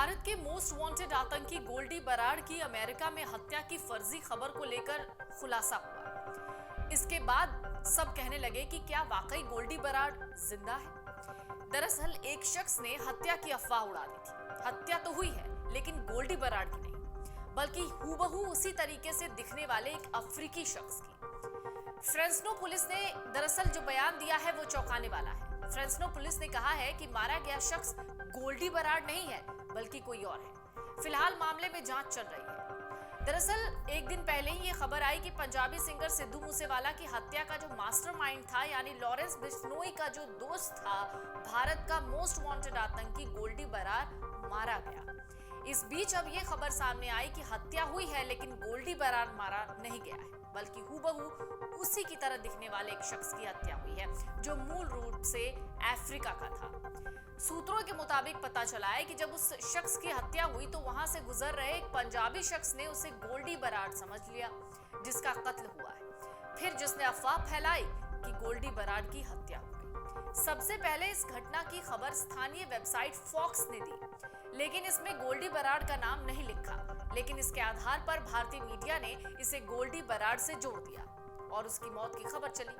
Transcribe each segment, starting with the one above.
भारत के most wanted आतंकी गोल्डी बराड़ की अमेरिका में हत्या की फर्जी खबर को लेकर खुलासा हुआ। इसके बाद सब कहने लगे कि क्या वाकई गोल्डी बराड़ जिंदा है। दरअसल एक शख्स ने हत्या की अफवाह उड़ा दी थी। हत्या तो हुई है लेकिन गोल्डी बराड़ की नहीं, बल्कि हूबहू उसी तरीके से दिखने वाले एक अफ्रीकी शख्स की। फ्रेंसनो पुलिस ने दरअसल जो बयान दिया है वो चौंकाने वाला है। फ्रेंसनो पुलिस ने कहा है कि मारा गया शख्स गोल्डी बराड़ नहीं है बल्कि कोई और है। फिलहाल मामले में जांच चल रही है। दरअसल एक दिन पहले ही ये खबर आई कि पंजाबी सिंगर सिद्धू मूसेवाला की हत्या का जो मास्टरमाइंड था यानी लॉरेंस बिश्नोई का जो दोस्त था, भारत का मोस्ट वांटेड आतंकी गोल्डी बराड़ मारा गया। इस बीच अब ये खबर सामने आई कि हत्या हुई है लेकिन गोल्डी बराड़ मारा नहीं गया है, बल्कि हूबहू उसी की तरह दिखने वाले एक शख्स की हत्या हुई है जो मूल रूप से अफ्रीका का था। सूत्रों के मुताबिक पता चला है कि जब उस शख्स की हत्या हुई तो वहां से गुजर रहे एक पंजाबी शख्स ने उसे गोल्डी बराड़ समझ लिया, जिसका कत्ल हुआ है। फिर जिसने अफवाह फैलाई कि गोल्डी बराड़ की हत्या हो गई। सबसे पहले इस घटना की खबर स्थानीय वेबसाइट फॉक्स ने दी, लेकिन इसमें गोल्डी बराड़ का नाम नहीं लिखा। लेकिन इसके आधार पर भारतीय मीडिया ने इसे गोल्डी बराड़ से जोड़ दिया और उसकी मौत की खबर चली।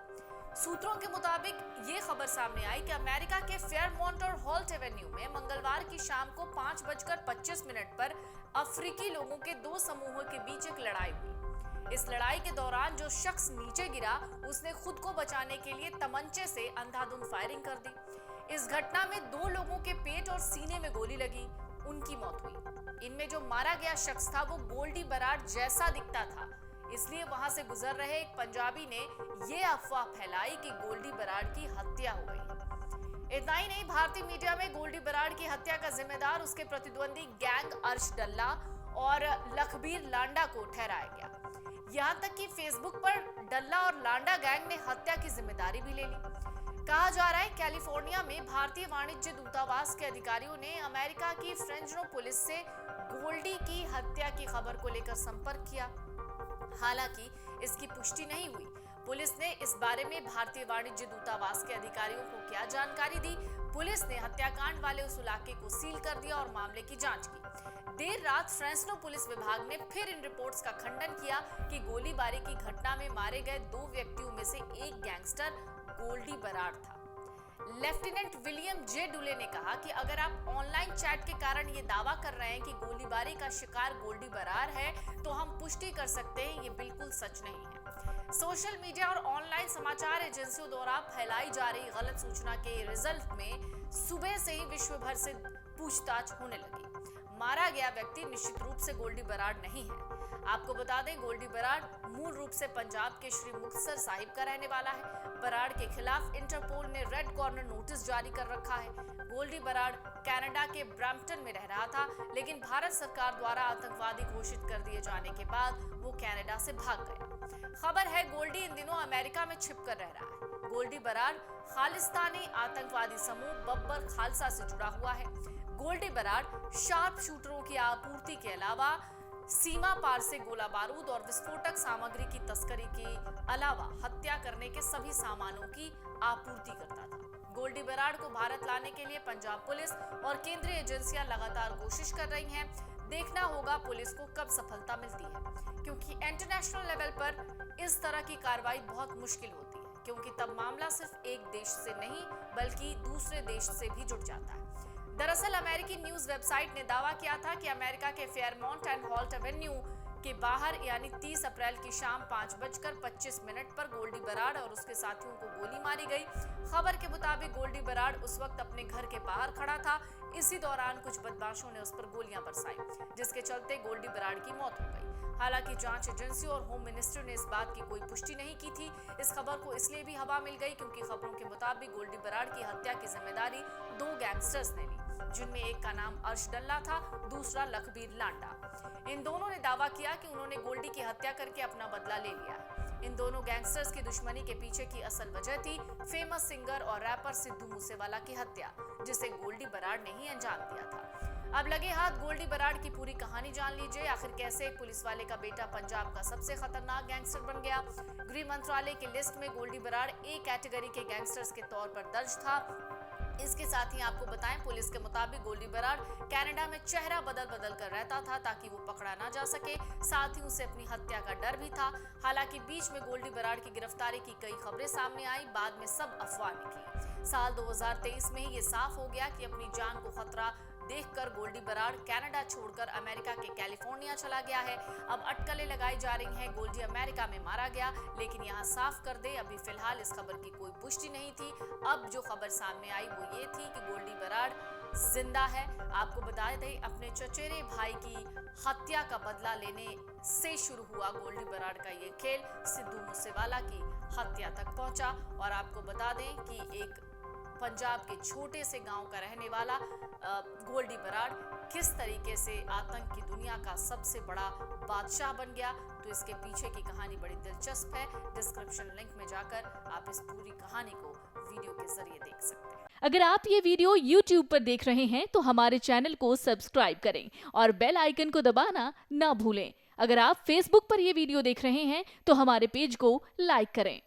सूत्रों के मुताबिक ये खबर सामने आई कि अमेरिका के फेयरमॉन्ट और हॉल्ट एवेन्यू में मंगलवार की शाम को 5:25 पर अफ्रीकी लोगों के दो समूहों के बीच एक लड़ाई हुई। इस लड़ाई के दौरान जो शख्स नीचे गिरा उसने खुद को बचाने के लिए तमंचे से अंधाधुंध फायरिंग कर दी। इस घटना में दो लोगों के पेट और सीने में गोली लगी, उनकी मौत हुई। इनमें जो मारा गया शख्स था वो गोल्डी बराड़ जैसा दिखता था, इसलिए वहां से गुजर रहे एक पंजाबी ने ये अफवाह फैलाई कि गोल्डी बराड़ की हत्या हो गई। इतना ही नहीं, भारतीय मीडिया में गोल्डी बराड़ की हत्या का जिम्मेदार उसके प्रतिद्वंदी गैंग अर्श डल्ला और लखबीर लांडा को ठहराया गया। यहां तक कि फेसबुक पर डल्ला और लांडा गैंग ने हत्या की जिम्मेदारी भी ले ली। कहा जा रहा है कैलिफोर्निया में भारतीय वाणिज्य दूतावास के अधिकारियों ने अमेरिका की फ्रेंसनो पुलिस से गोल्डी की हत्या की खबर को लेकर संपर्क किया। हालांकि इसकी पुष्टि नहीं हुई। पुलिस ने इस बारे में भारतीय वाणिज्य दूतावास के अधिकारियों को क्या जानकारी दी। पुलिस ने हत्याकांड वाले उस इलाके को सील कर दिया और मामले की जांच की। देर रात फ्रेंसनो पुलिस विभाग ने फिर इन रिपोर्ट्स का खंडन किया कि गोलीबारी की घटना में मारे गए दो व्यक्तियों में से एक गैंगस्टर गोल्डी बराड़ था। लेफ्टिनेंट विलियम जे डुले ने कहा कि अगर आप ऑनलाइन चैट के कारण ये दावा कर रहे हैं कि गोलीबारी का शिकार गोल्डी बराड़ है तो हम पुष्टि कर सकते हैं ये बिल्कुल सच नहीं है। सोशल मीडिया और ऑनलाइन समाचार एजेंसियों द्वारा फैलाई जा रही गलत सूचना के रिजल्ट में सुबह से ही विश्व भर से पूछताछ होने लगी। मारा गया व्यक्ति निश्चित रूप से गोल्डी बराड़ नहीं है। आपको बता दें, गोल्डी बराड़ मूल रूप से पंजाब के श्री मुक्तसर साहिब का रहने वाला है। बराड़ के खिलाफ इंटरपोल ने रेड कॉर्नर नोटिस जारी कर रखा है। गोल्डी बराड़ कनाडा के ब्रैम्पटन में रह रहा था, लेकिन भारत सरकार द्वारा आतंकवादी घोषित कर दिए जाने के बाद वो कनाडा से भाग गया। खबर है गोल्डी इन दिनों अमेरिका में छिप कर रह रहा है। गोल्डी बराड़ खालिस्तानी आतंकवादी समूह बब्बर खालसा से जुड़ा हुआ है। गोल्डी बराड़ शार्प शूटरों की आपूर्ति के अलावा सीमा पार से गोला बारूद और विस्फोटक सामग्री की तस्करी के अलावा हत्या करने के सभी सामानों की आपूर्ति करता था। गोल्डी बराड़ को भारत लाने के लिए पंजाब पुलिस और केंद्रीय एजेंसियां लगातार कोशिश कर रही हैं। देखना होगा पुलिस को कब सफलता मिलती है, क्योंकि इंटरनेशनल लेवल पर इस तरह की कार्रवाई बहुत मुश्किल होती है, क्योंकि तब मामला सिर्फ एक देश से नहीं बल्कि दूसरे देश से भी जुड़ जाता है। दरअसल अमेरिकी न्यूज वेबसाइट ने दावा किया था कि अमेरिका के फेयरमॉन्ट एंड हॉल्ट एवेन्यू के बाहर यानी 30 अप्रैल की शाम 5:25 पर गोल्डी बराड़ और उसके साथियों को गोली मारी गई। खबर के मुताबिक गोल्डी बराड़ उस वक्त अपने घर के बाहर खड़ा था। इसी दौरान कुछ बदमाशों ने उस पर गोलियां बरसाई, जिसके चलते गोल्डी बराड़ की मौत हो गई। हालांकि जांच एजेंसियों और होम मिनिस्टर ने इस बात की कोई पुष्टि नहीं की थी। इस खबर को इसलिए भी हवा मिल गई क्योंकि खबरों के मुताबिक गोल्डी बराड़ की हत्या की जिम्मेदारी दो गैंगस्टर्स ने ली, जिनमें एक का नाम अर्श डल्ला था, दूसरा लखबीर लांडा। इन दोनों ने दावा किया कि उन्होंने गोल्डी की हत्या करके अपना बदला ले लिया। इन दोनों गैंगस्टर्स की दुश्मनी के पीछे की असल वजह थी फेमस सिंगर और रैपर सिद्धू मूसेवाला की हत्या, जिसे गोल्डी बराड़ ने ही अंजाम दिया था। अब लगे हाथ गोल्डी बराड़ की पूरी कहानी जान लीजिए। आखिर कैसे एक पुलिस वाले का बेटा पंजाब का सबसे खतरनाक गैंगस्टर बन गया। गृह मंत्रालय की लिस्ट में गोल्डी बराड़ ए कैटेगरी के गैंगस्टर्स के तौर पर दर्ज था। इसके साथ ही आपको बताएं, पुलिस के मुताबिक गोल्डी बराड़ कनाडा में चेहरा बदल बदल कर रहता था ताकि वो पकड़ा ना जा सके। साथ ही उसे अपनी हत्या का डर भी था। हालांकि बीच में गोल्डी बराड़ की गिरफ्तारी की कई खबरें सामने आई, बाद में सब अफवाह निकली। साल 2023 में ही ये साफ हो गया कि अपनी जान को खतरा देखकर गोल्डी बराड़ कनाडा छोड़कर अमेरिका के कैलिफोर्निया चला गया है। अब अटकलें लगाई जा रही हैं, गोल्डी अमेरिका में मारा गया, लेकिन यहाँ साफ कर दे, अभी फिलहाल इस खबर की कोई पुष्टि नहीं थी। अब जो खबर सामने आई वो ये थी कि गोल्डी बराड़ जिंदा है। आपको बता दें, अपने चचेरे भाई की हत्या का बदला लेने से शुरू हुआ गोल्डी बराड़ का ये खेल सिद्धू मूसेवाला की हत्या तक पहुंचा। और आपको बता दें कि एक पंजाब के छोटे से गांव का रहने वाला गोल्डी बराड़ किस तरीके से आतंक की दुनिया का सबसे बड़ा बादशाह बन गया, तो इसके पीछे की कहानी बड़ी दिलचस्प है। डिस्क्रिप्शन लिंक में जाकर आप इस पूरी कहानी को वीडियो के जरिए देख सकते हैं। अगर आप ये वीडियो YouTube पर देख रहे हैं तो हमारे चैनल को सब्सक्राइब करें और बेल आइकन को दबाना ना भूलें। अगर आप Facebook पर ये वीडियो देख रहे हैं तो हमारे पेज को लाइक करें।